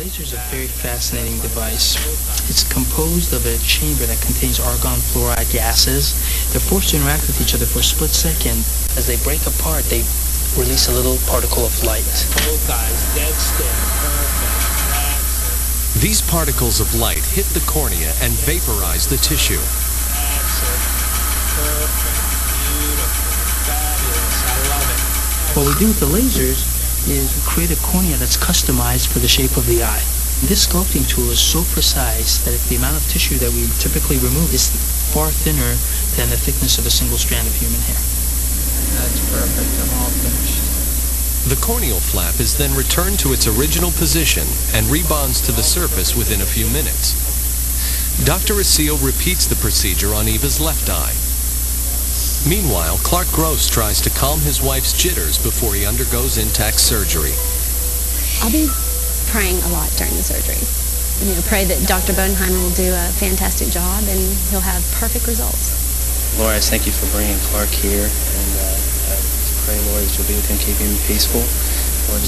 laser is a very fascinating device. It's composed of a chamber that contains argon fluoride gases. They're forced to interact with each other for a split second. As they break apart, they release a little particle of light. Both eyes dead still. Perfect. These particles of light hit the cornea and vaporize the tissue. That's it. Perfect. Beautiful. Fabulous. I love it. What we do with the lasers is we create a cornea that's customized for the shape of the eye. This sculpting tool is so precise that the amount of tissue that we typically remove is far thinner than the thickness of a single strand of human hair. That's perfect. I'm all finished. The corneal flap is then returned to its original position and rebonds to the surface within a few minutes. Dr. Asile repeats the procedure on Eva's left eye. Meanwhile, Clark Gross tries to calm his wife's jitters before he undergoes intact surgery. I'll be praying a lot during the surgery. Pray that Dr. Bodenheimer will do a fantastic job and he'll have perfect results. Lord, I thank you for bringing Clark here, and I pray, Lord, that you'll be with him, keep him peaceful. Lord,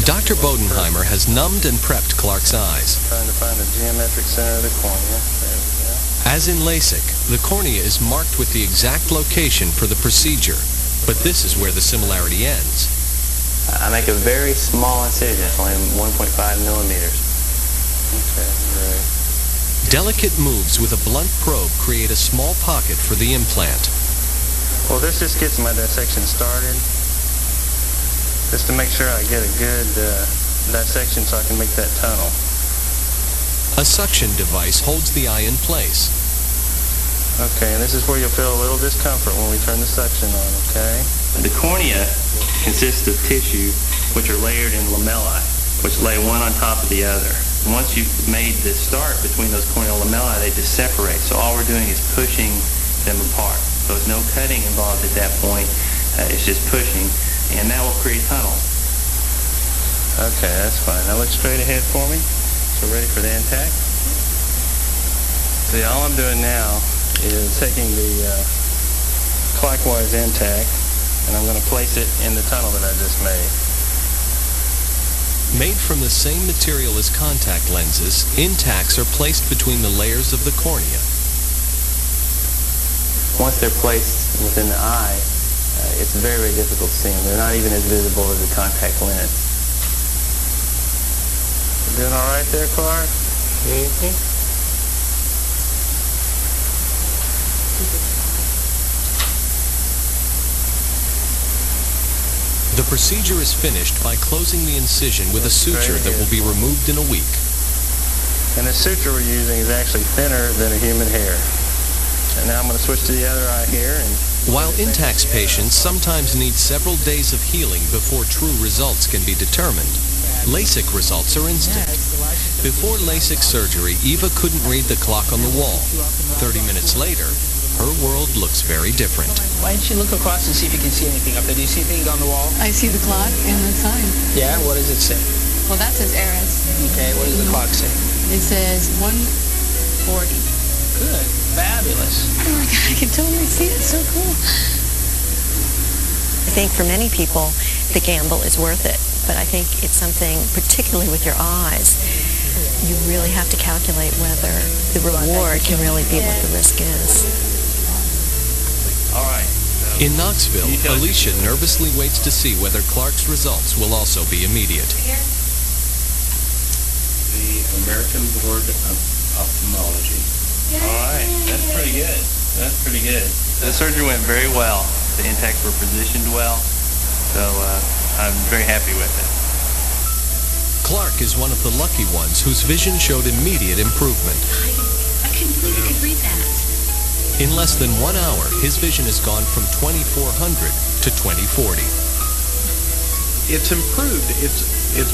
Dr. Bodenheimer has numbed and prepped Clark's eyes. Trying to find the geometric center of the cornea. There we go. As in LASIK, the cornea is marked with the exact location for the procedure, but this is where the similarity ends. I make a very small incision, only 1.5 millimeters. Okay, great. Delicate moves with a blunt probe create a small pocket for the implant. Well, this just gets my dissection started, just to make sure I get a good dissection so I can make that tunnel. A suction device holds the eye in place. Okay, and this is where you'll feel a little discomfort when we turn the suction on, okay? The cornea consists of tissue which are layered in lamellae, which lay one on top of the other. And once you've made the start between those corneal lamellae, they just separate. So all we're doing is pushing them apart. So there's no cutting involved at that point. It's just pushing, and that will create tunnels. Okay, that's fine. Now look straight ahead for me. So ready for the intact? See, all I'm doing now is taking the clockwise intact, and I'm going to place it in the tunnel that I just made. Made from the same material as contact lenses, intacts are placed between the layers of the cornea. Once they're placed within the eye, it's very, very difficult to see them. They're not even as visible as a contact lens. Doing all right there, Clark? Mm-hmm. The procedure is finished by closing the incision with a suture that will be removed in a week. And the suture we're using is actually thinner than a human hair. And now I'm going to switch to the other eye here. And while intact patients sometimes need several days of healing before true results can be determined, LASIK results are instant. Before LASIK surgery, Eva couldn't read the clock on the wall. 30 minutes later, her world looks very different. Why don't you look across and see if you can see anything up there? Do you see anything on the wall? I see the clock and the sign. Yeah? What does it say? Well, that says Eris. Okay, what does the clock say? It says 1:40. Good. Fabulous. Oh my God, I can totally see it. It's so cool. I think for many people, the gamble is worth it. But I think it's something, particularly with your eyes, you really have to calculate whether the reward can really be what the risk is. all right. In Knoxville, Alicia nervously waits to see whether Clark's results will also be immediate. The American Board of Ophthalmology. All right, that's pretty good. That's pretty good. The surgery went very well. The intacts were positioned well, so I'm very happy with it. Clark is one of the lucky ones whose vision showed immediate improvement. I couldn't believe I could read that. In less than 1 hour, his vision has gone from 2400 to 2040. It's improved. It's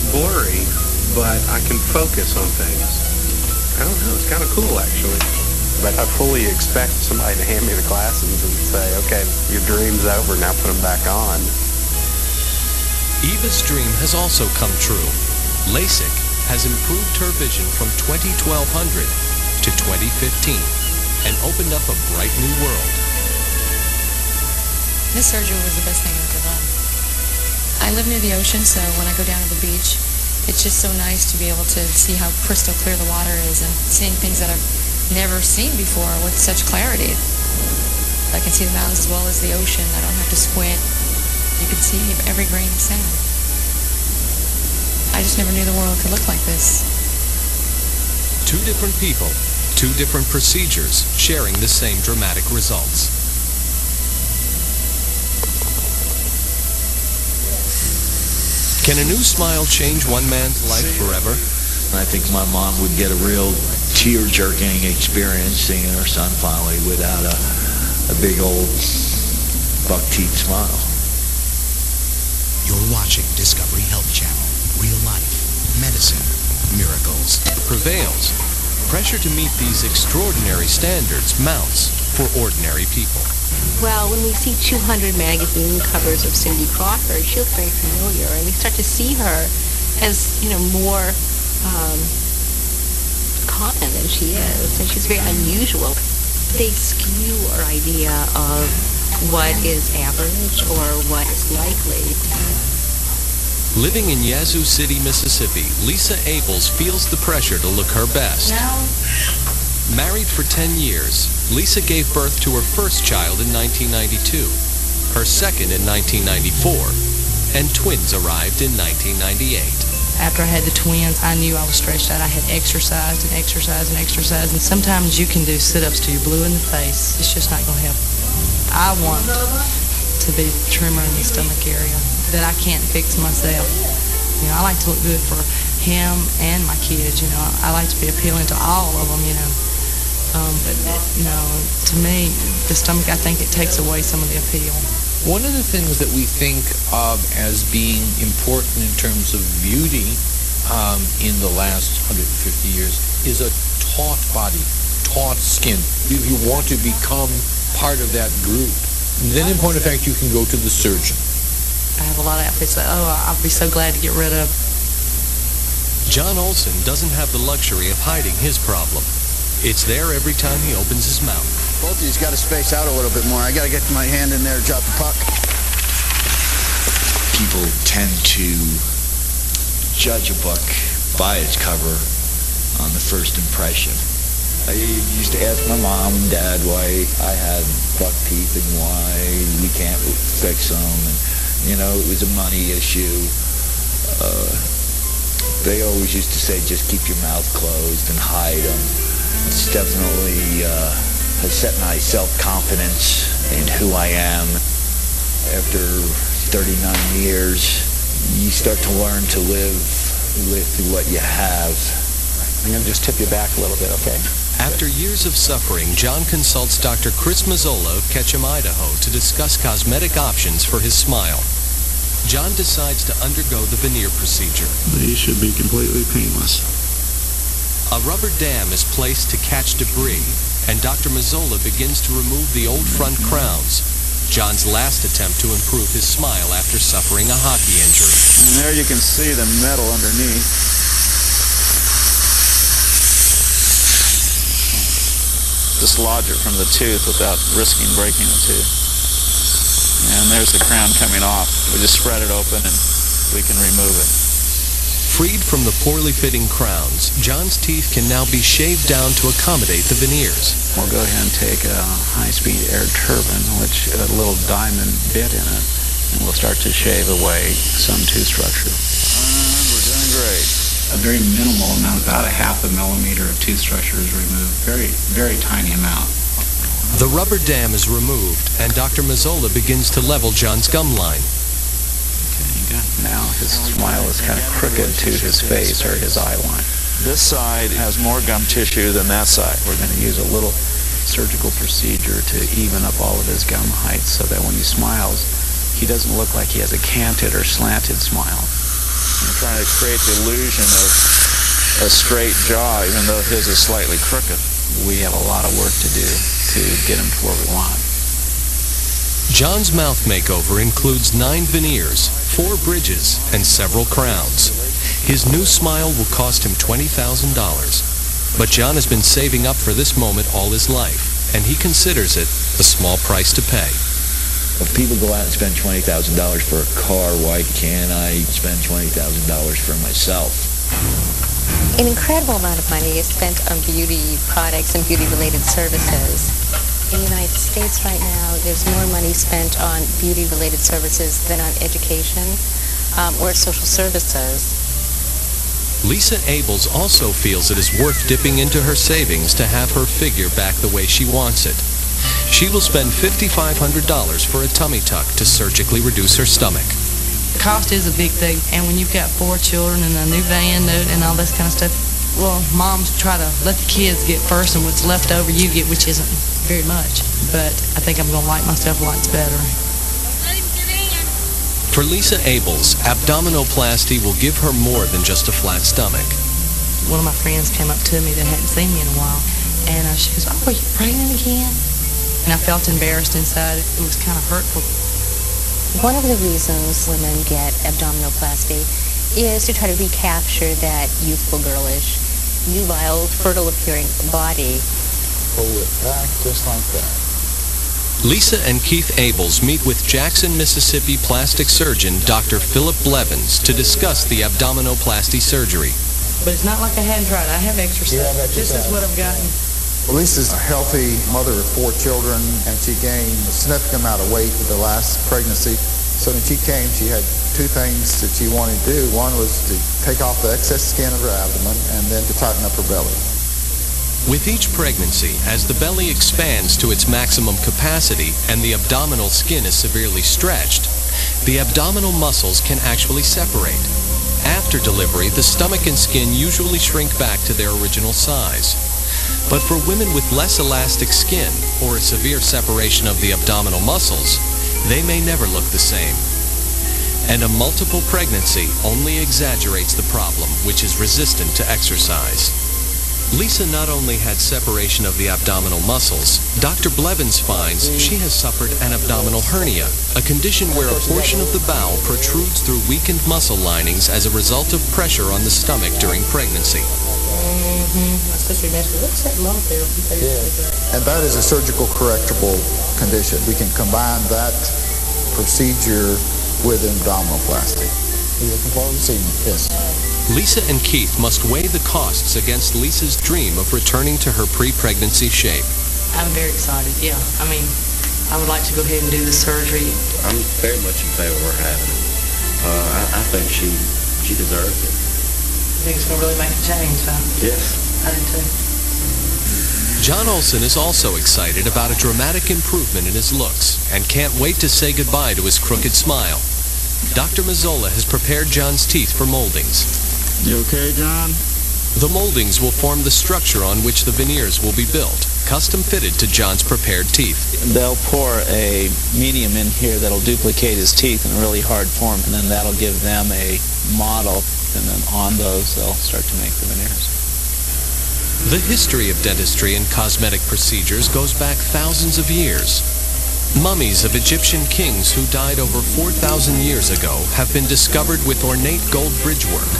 blurry, but I can focus on things. I don't know. It's kind of cool, actually. But I fully expect somebody to hand me the glasses and say, okay, your dream's over, now put them back on. Eva's dream has also come true. LASIK has improved her vision from 2200 to 2015 and opened up a bright new world. This surgery was the best thing I've ever done. I I live near the ocean, so when I go down to the beach, it's just so nice to be able to see how crystal clear the water is and seeing things that I've never seen before with such clarity. I can see the mountains as well as the ocean. I don't have to squint. You can see every grain of sand. I just never knew the world could look like this. Two different people, two different procedures, sharing the same dramatic results. Can a new smile change one man's life forever? I think my mom would get a real tear-jerking experience seeing her son finally without a big old buck-teeth smile. You're watching Discovery Health Channel. Real life, medicine, miracles. Prevails. Pressure to meet these extraordinary standards mounts for ordinary people. Well, when we see 200 magazine covers of Cindy Crawford, she looks very familiar, and we start to see her as, more common than she is, and she's very unusual. They skew our idea of what is average or what is likely. Living in Yazoo City, Mississippi, Lisa Abels feels the pressure to look her best. Married for 10 years, Lisa gave birth to her first child in 1992, her second in 1994, and twins arrived in 1998. After I had the twins, I knew I was stretched out. I had exercised and exercised and exercised, and sometimes you can do sit-ups till you're blue in the face. It's just not going to help. I want to be trimmer in the stomach area that I can't fix myself. I like to look good for him and my kids. I like to be appealing to all of them. But to me, the stomach, I think it takes away some of the appeal. One of the things that we think of as being important in terms of beauty in the last 150 years is a taut body, taut skin. You want to become part of that group. And then in point of fact, you can go to the surgeon. I have a lot of outfits that, I'll be so glad to get rid of. John Olson doesn't have the luxury of hiding his problem. It's there every time he opens his mouth. Both of you's got to space out a little bit more. I got to get my hand in there and drop the puck. People tend to judge a book by its cover on the first impression. I used to ask my mom and dad why I had buck teeth and why we can't fix them. And, it was a money issue. They always used to say, just keep your mouth closed and hide them. It's definitely has set my self-confidence in who I am. After 39 years, you start to learn to live with what you have. I'm going to just tip you back a little bit, okay? After years of suffering, John consults Dr. Chris Mazzola of Ketchum, Idaho, to discuss cosmetic options for his smile. John decides to undergo the veneer procedure. These should be completely painless. A rubber dam is placed to catch debris, and Dr. Mazzola begins to remove the old front crowns, John's last attempt to improve his smile after suffering a hockey injury. And there you can see the metal underneath. Dislodge it from the tooth without risking breaking the tooth. And there's the crown coming off. We just spread it open and we can remove it. Freed from the poorly fitting crowns, John's teeth can now be shaved down to accommodate the veneers. We'll go ahead and take a high-speed air turbine, which a little diamond bit in it, and we'll start to shave away some tooth structure. And we're doing great. A very minimal amount, about 0.5 millimeter of tooth structure is removed. Very, very tiny amount. The rubber dam is removed, and Dr. Mazzola begins to level John's gum line. Now his smile is kind of crooked to his face or his eye line. This side has more gum tissue than that side. We're going to use a little surgical procedure to even up all of his gum heights so that when he smiles, he doesn't look like he has a canted or slanted smile. We're trying to create the illusion of a straight jaw, even though his is slightly crooked. We have a lot of work to do to get him to where we want. John's mouth makeover includes 9 veneers, 4 bridges, and several crowns. His new smile will cost him $20,000. But John has been saving up for this moment all his life, and he considers it a small price to pay. If people go out and spend $20,000 for a car, why can't I spend $20,000 for myself? An incredible amount of money is spent on beauty products and beauty-related services. In the United States right now, there's more money spent on beauty-related services than on education or social services. Lisa Abels also feels it is worth dipping into her savings to have her figure back the way she wants it. She will spend $5,500 for a tummy tuck to surgically reduce her stomach. The cost is a big thing, and when you've got 4 children and a new van and all this kind of stuff, well, moms try to let the kids get first, and what's left over you get, which isn't very much. But I think I'm going to like myself lots better. For Lisa Abels, abdominoplasty will give her more than just a flat stomach. One of my friends came up to me that hadn't seen me in a while, and she goes, "Oh, are you pregnant again?" And I felt embarrassed inside. It was kind of hurtful. One of the reasons women get abdominoplasty is to try to recapture that youthful, girlish, nubile, fertile-appearing body. Pull it back just like that. Lisa and Keith Abels meet with Jackson, Mississippi plastic surgeon Dr. Philip Blevins to discuss the abdominoplasty surgery. But it's not like I hadn't tried. I have exercise. This is what I've gotten. Lisa's a healthy mother of 4 children, and she gained a significant amount of weight with the last pregnancy. So when she came, she had 2 things that she wanted to do. One was to take off the excess skin of her abdomen and then to tighten up her belly. With each pregnancy, as the belly expands to its maximum capacity and the abdominal skin is severely stretched, the abdominal muscles can actually separate. After delivery, the stomach and skin usually shrink back to their original size. But for women with less elastic skin or a severe separation of the abdominal muscles, they may never look the same. And a multiple pregnancy only exaggerates the problem, which is resistant to exercise. Lisa not only had separation of the abdominal muscles, Dr. Blevins finds she has suffered an abdominal hernia, a condition where a portion of the bowel protrudes through weakened muscle linings as a result of pressure on the stomach during pregnancy. My sister asked me, "What's that lump there?" And that is a surgical correctable condition. We can combine that procedure with abdominoplasty. Are you looking forward to seeing it? Yes. Lisa and Keith must weigh the costs against Lisa's dream of returning to her pre-pregnancy shape. I'm very excited, yeah. I mean, I would like to go ahead and do the surgery. I'm very much in favor of her having it. I think she deserves it. I think it's going to really make a change, huh? Yes. I do too. John Olson is also excited about a dramatic improvement in his looks and can't wait to say goodbye to his crooked smile. Dr. Mazzola has prepared John's teeth for moldings. You okay, John? The moldings will form the structure on which the veneers will be built, custom fitted to John's prepared teeth. They'll pour a medium in here that'll duplicate his teeth in a really hard form, and then that'll give them a model, and then on those they'll start to make the veneers. The history of dentistry and cosmetic procedures goes back thousands of years. Mummies of Egyptian kings who died over 4,000 years ago have been discovered with ornate gold bridgework.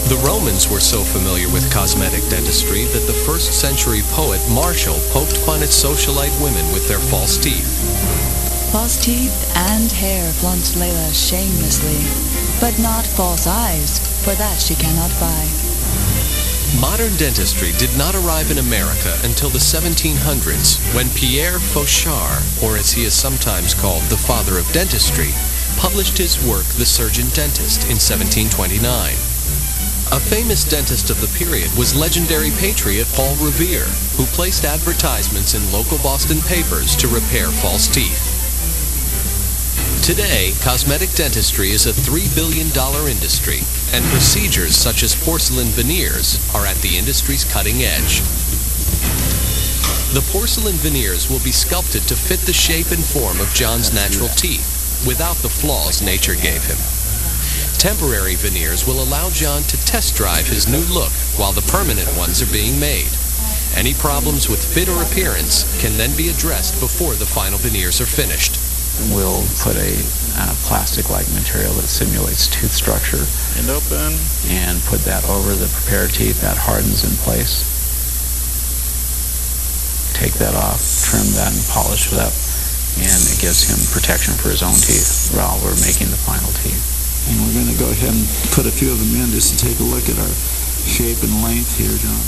The Romans were so familiar with cosmetic dentistry that the 1st century poet Martial poked fun at socialite women with their false teeth. False teeth and hair flaunts Layla shamelessly, but not false eyes, for that she cannot buy. Modern dentistry did not arrive in America until the 1700s, when Pierre Fauchard, or as he is sometimes called the father of dentistry, published his work The Surgeon Dentist in 1729. A famous dentist of the period was legendary patriot Paul Revere, who placed advertisements in local Boston papers to repair false teeth. Today, cosmetic dentistry is a $3 billion industry, and procedures such as porcelain veneers are at the industry's cutting edge. The porcelain veneers will be sculpted to fit the shape and form of John's natural teeth, without the flaws nature gave him. Temporary veneers will allow John to test drive his new look while the permanent ones are being made. Any problems with fit or appearance can then be addressed before the final veneers are finished. We'll put a plastic-like material that simulates tooth structure And open. and put that over the prepared teeth. That hardens in place. Take that off, trim that, and polish it up. and it gives him protection for his own teeth while we're making the final teeth. And we're going to go ahead and put a few of them in just to take a look at our shape and length here, John.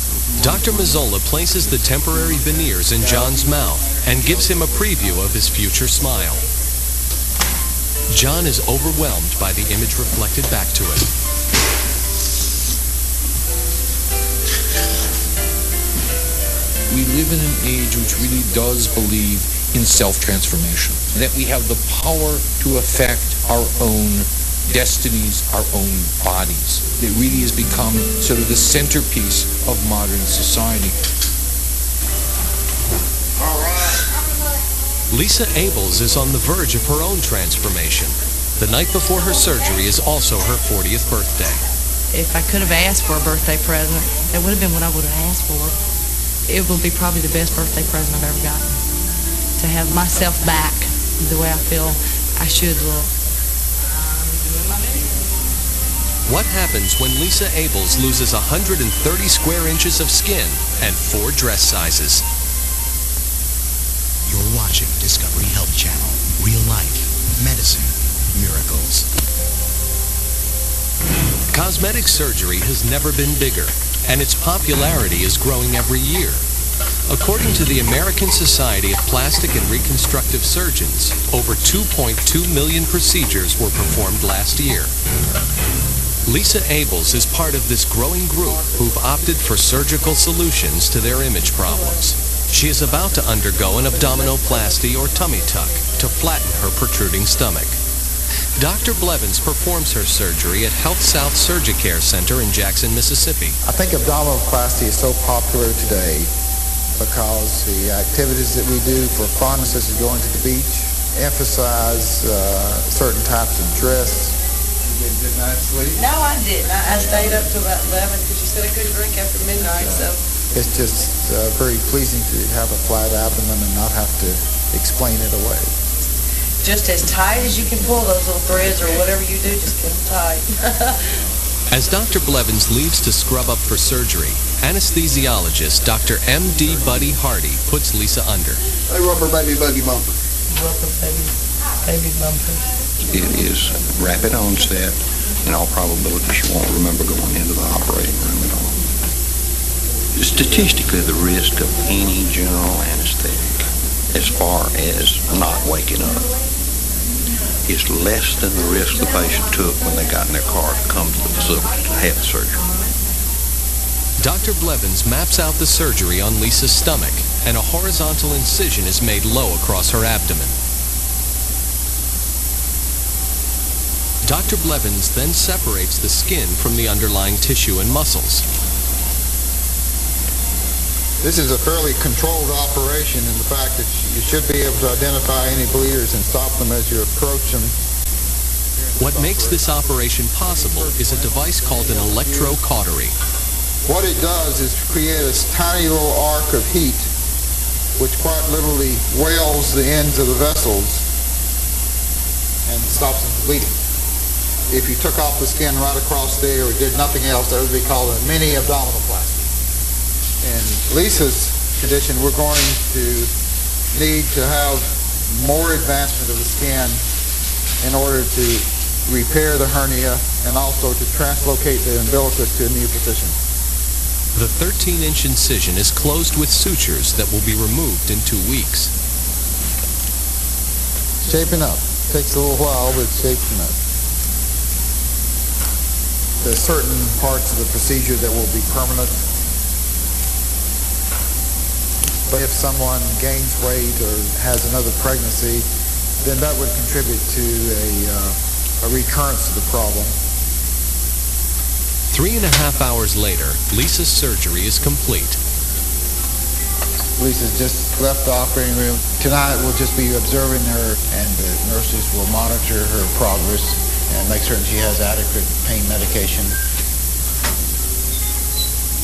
Dr. Mazzola places the temporary veneers in John's mouth and gives him a preview of his future smile. John is overwhelmed by the image reflected back to him. We live in an age which really does believe in self-transformation, that we have the power to affect our own destinies, our own bodies. It really has become sort of the centerpiece of modern society. Lisa Abels is on the verge of her own transformation. The night before her surgery is also her 40th birthday. If I could have asked for a birthday present, it would have been what I would have asked for. It will be probably the best birthday present I've ever gotten. To have myself back the way I feel I should look. What happens when Lisa Abels loses 130 square inches of skin and 4 dress sizes? You're watching Discovery Health Channel. Real life, medicine, miracles. Cosmetic surgery has never been bigger, and its popularity is growing every year. According to the American Society of Plastic and Reconstructive Surgeons, over 2.2 million procedures were performed last year. Lisa Abels is part of this growing group who've opted for surgical solutions to their image problems. She is about to undergo an abdominoplasty or tummy tuck to flatten her protruding stomach. Dr. Blevins performs her surgery at Health South Surgicare Center in Jackson, Mississippi. I think abdominoplasty is so popular today because the activities that we do for fun, such as going to the beach, emphasize certain types of dress. You get a good night's sleep? No, I didn't. I stayed up till about 11 because you said I couldn't drink after midnight, so. It's just very pleasing to have a flat abdomen and not have to explain it away. Just as tight as you can pull those little threads or whatever you do, just get them tight. As Dr. Blevins leaves to scrub up for surgery, anesthesiologist Dr. M.D. Buddy Hardy puts Lisa under. Hey, rubber baby buggy bumper. Rubber baby bumper. It is rapid onset. In all probability, she won't remember going into the operating room at all. Statistically, the risk of any general anesthetic, as far as not waking up, is less than the risk the patient took when they got in their car to come to the facility to have surgery. Dr. Blevins maps out the surgery on Lisa's stomach, and a horizontal incision is made low across her abdomen. Dr. Blevins then separates the skin from the underlying tissue and muscles. This is a fairly controlled operation in the fact that you should be able to identify any bleeders and stop them as you approach them. What makes this operation possible is a device called an electrocautery. What it does is create a tiny little arc of heat which quite literally whales the ends of the vessels and stops them from bleeding. If you took off the skin right across there or did nothing else, that would be called a mini abdominoplasty. In Lisa's condition, we're going to need to have more advancement of the skin in order to repair the hernia and also to translocate the umbilicus to a new position. The 13-inch incision is closed with sutures that will be removed in 2 weeks. Shaping up. Takes a little while, but it's shaping up. There's certain parts of the procedure that will be permanent. But if someone gains weight or has another pregnancy, then that would contribute to a recurrence of the problem. 3.5 hours later, Lisa's surgery is complete. Lisa's just left the operating room. Tonight we'll just be observing her, and the nurses will monitor her progress and make certain she has adequate pain medication.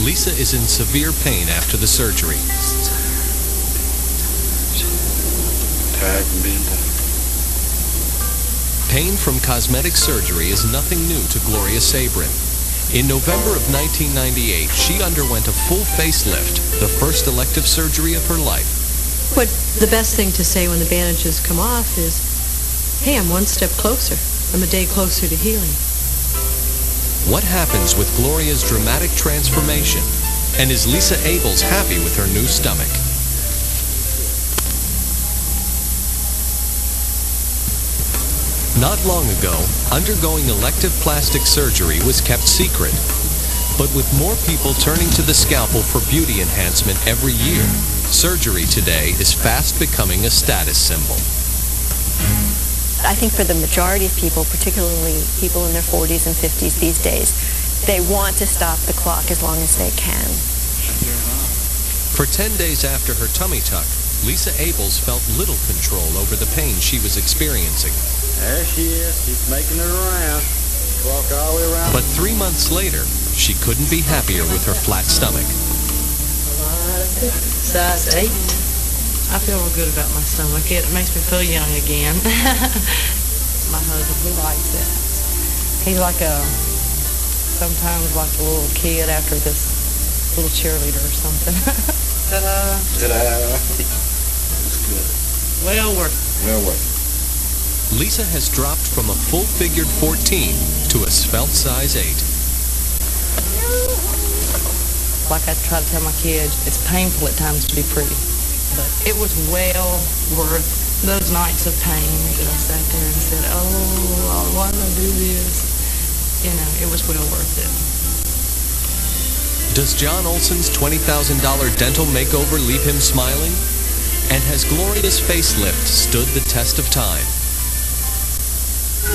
Lisa is in severe pain after the surgery. Pain from cosmetic surgery is nothing new to Gloria Sabrin. In November of 1998, she underwent a full facelift, the first elective surgery of her life. What the best thing to say when the bandages come off is, hey, I'm one step closer. I'm a day closer to healing. What happens with Gloria's dramatic transformation? And is Lisa Abels happy with her new stomach? Not long ago, undergoing elective plastic surgery was kept secret. But with more people turning to the scalpel for beauty enhancement every year, surgery today is fast becoming a status symbol. I think for the majority of people, particularly people in their 40s and 50s these days, they want to stop the clock as long as they can. For 10 days after her tummy tuck, Lisa Abels felt little control over the pain she was experiencing. There she is. She's making it around. Walk all the way around. But 3 months later, she couldn't be happier with her flat stomach. Size 8. I feel real good about my stomach. It makes me feel young again. My husband, he likes it. He's like sometimes like a little kid after this little cheerleader or something. Ta-da. Ta-da. That's good. Well worth it. Well worth it. Lisa has dropped from a full-figured 14 to a svelte size 8. Like I try to tell my kids, it's painful at times to be pretty. But it was well worth those nights of pain that I sat there and said, oh, Lord, why did I do this? You know, it was well worth it. Does John Olson's $20,000 dental makeover leave him smiling? And has Gloria's facelift stood the test of time?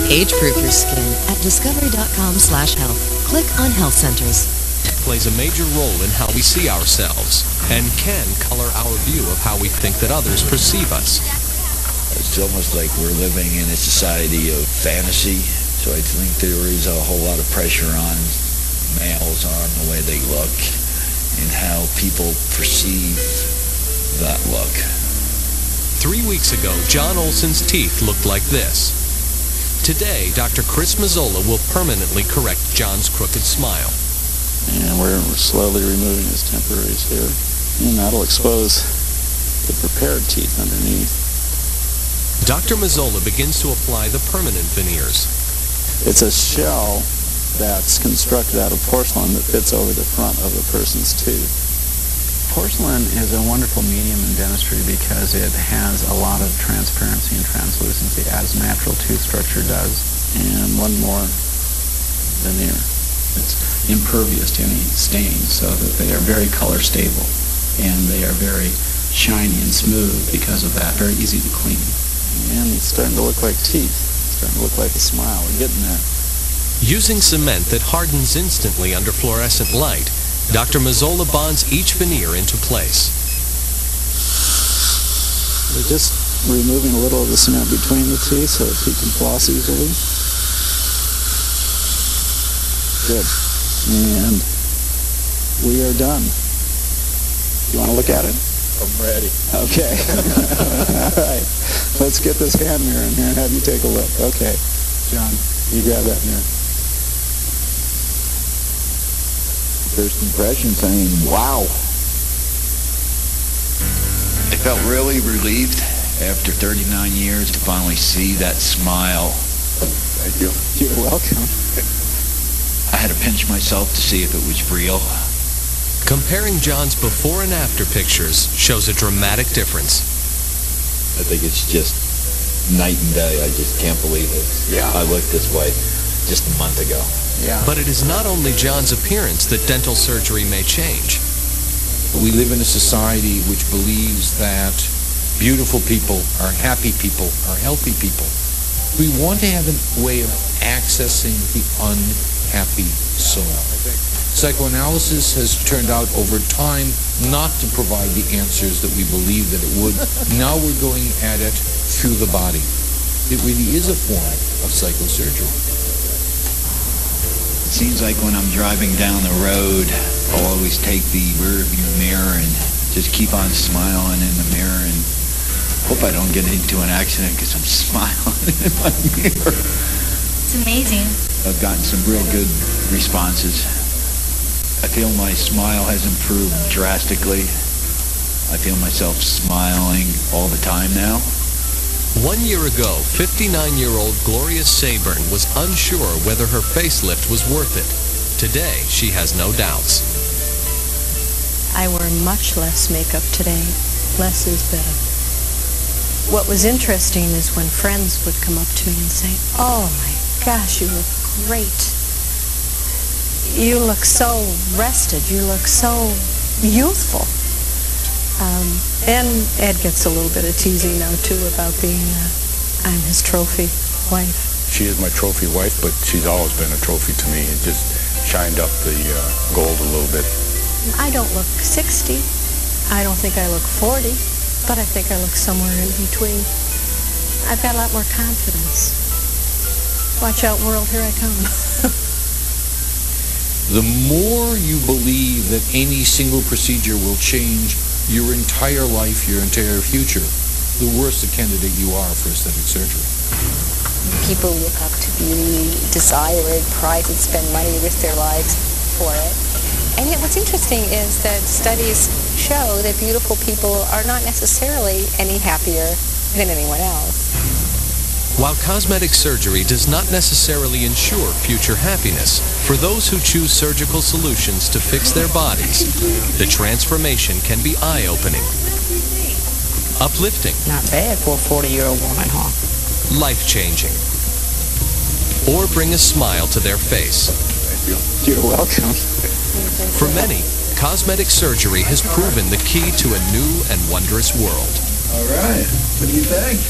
Age-proof your skin at discovery.com/health. Click on Health Centers. Plays a major role in how we see ourselves and can color our view of how we think that others perceive us. It's almost like we're living in a society of fantasy, so I think there is a whole lot of pressure on males on the way they look and how people perceive that look. 3 weeks ago, John Olson's teeth looked like this. Today, Dr. Chris Mazzola will permanently correct John's crooked smile. And we're slowly removing his temporaries here. And that'll expose the prepared teeth underneath. Dr. Mazzola begins to apply the permanent veneers. It's a shell that's constructed out of porcelain that fits over the front of a person's tooth. Porcelain is a wonderful medium in dentistry because it has a lot of transparency and translucency, as natural tooth structure does. And one more veneer. It's impervious to any stain, so that they are very color stable, and they are very shiny and smooth because of that. Very easy to clean. And it's starting to look like teeth. It's starting to look like a smile. We're getting there. Using cement that hardens instantly under fluorescent light, Dr. Mazzola bonds each veneer into place. We're just removing a little of the cement between the teeth so that he can floss easily. Good. And we are done. You want to look at it? I'm ready. Okay. All right. Let's get this hand mirror in here and have you take a look. Okay. John, you grab that mirror. First impressions, I mean, wow. I felt really relieved after 39 years to finally see that smile. Thank you. You're welcome. I had to pinch myself to see if it was real. Comparing John's before and after pictures shows a dramatic difference. I think it's just night and day. I just can't believe it. Yeah. I looked this way just a month ago. Yeah. But it is not only John's appearance that dental surgery may change. We live in a society which believes that beautiful people are happy people, are healthy people. We want to have a way of accessing the unhappy soul. Psychoanalysis has turned out over time not to provide the answers that we believe that it would. Now we're going at it through the body. It really is a form of psychosurgery. It seems like when I'm driving down the road, I'll always take the rear view mirror and just keep on smiling in the mirror and hope I don't get into an accident because I'm smiling in my mirror. It's amazing. I've gotten some real good responses. I feel my smile has improved drastically. I feel myself smiling all the time now. 1 year ago, 59-year-old Gloria Sayburn was unsure whether her facelift was worth it. Today, she has no doubts. I wear much less makeup today. Less is better. What was interesting is when friends would come up to me and say, "Oh my gosh, you look great. You look so rested. You look so youthful." And Ed gets a little bit of teasing now, too, about being, I'm his trophy wife. She is my trophy wife, but she's always been a trophy to me. It just shined up the gold a little bit. I don't look 60. I don't think I look 40, but I think I look somewhere in between. I've got a lot more confidence. Watch out, world, here I come. The more you believe that any single procedure will change your entire life, your entire future, the worse a candidate you are for aesthetic surgery. People look up to beauty, desire it, prize it, spend money, risk their lives for it. And yet what's interesting is that studies show that beautiful people are not necessarily any happier than anyone else. While cosmetic surgery does not necessarily ensure future happiness, for those who choose surgical solutions to fix their bodies, the transformation can be eye-opening, uplifting, Not bad for a 40-year-old woman, huh? life-changing, or bring a smile to their face. You're welcome. For many, cosmetic surgery has proven the key to a new and wondrous world. All right. What do you think?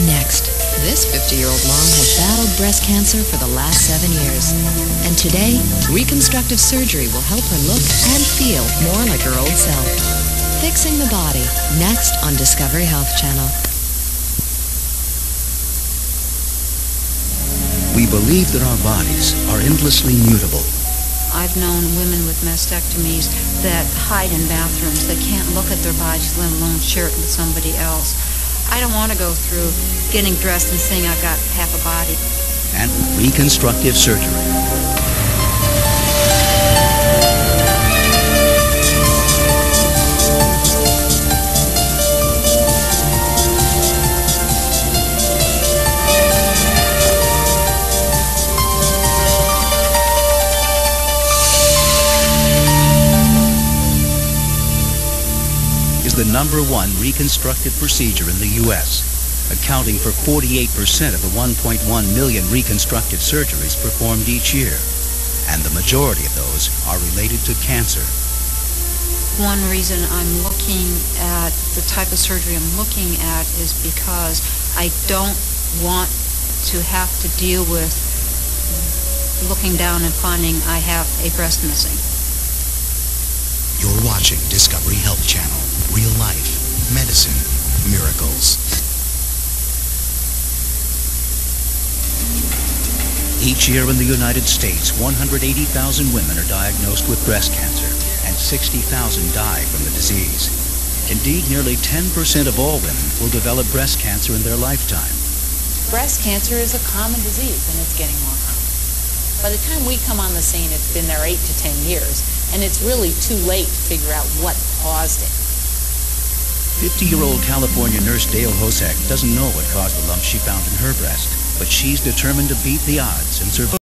Next, this 50-year-old mom has battled breast cancer for the last 7 years. And today, reconstructive surgery will help her look and feel more like her old self. Fixing the Body, next on Discovery Health Channel. We believe that our bodies are endlessly mutable. I've known women with mastectomies that hide in bathrooms. They can't look at their bodies, let alone share it with somebody else. I don't want to go through getting dressed and saying I've got half a body. And reconstructive surgery. Is the #1 reconstructive procedure in the U.S., accounting for 48% of the 1.1 million reconstructive surgeries performed each year, and the majority of those are related to cancer. One reason I'm looking at the type of surgery I'm looking at is because I don't want to have to deal with looking down and finding I have a breast missing. You're watching Discovery Health Channel. Real life, medicine, miracles. Each year in the United States, 180,000 women are diagnosed with breast cancer, and 60,000 die from the disease. Indeed, nearly 10% of all women will develop breast cancer in their lifetime. Breast cancer is a common disease, and it's getting more common. By the time we come on the scene, it's been there 8 to 10 years, and it's really too late to figure out what caused it. 50-year-old California nurse Dale Hosek doesn't know what caused the lump she found in her breast, but she's determined to beat the odds and survive.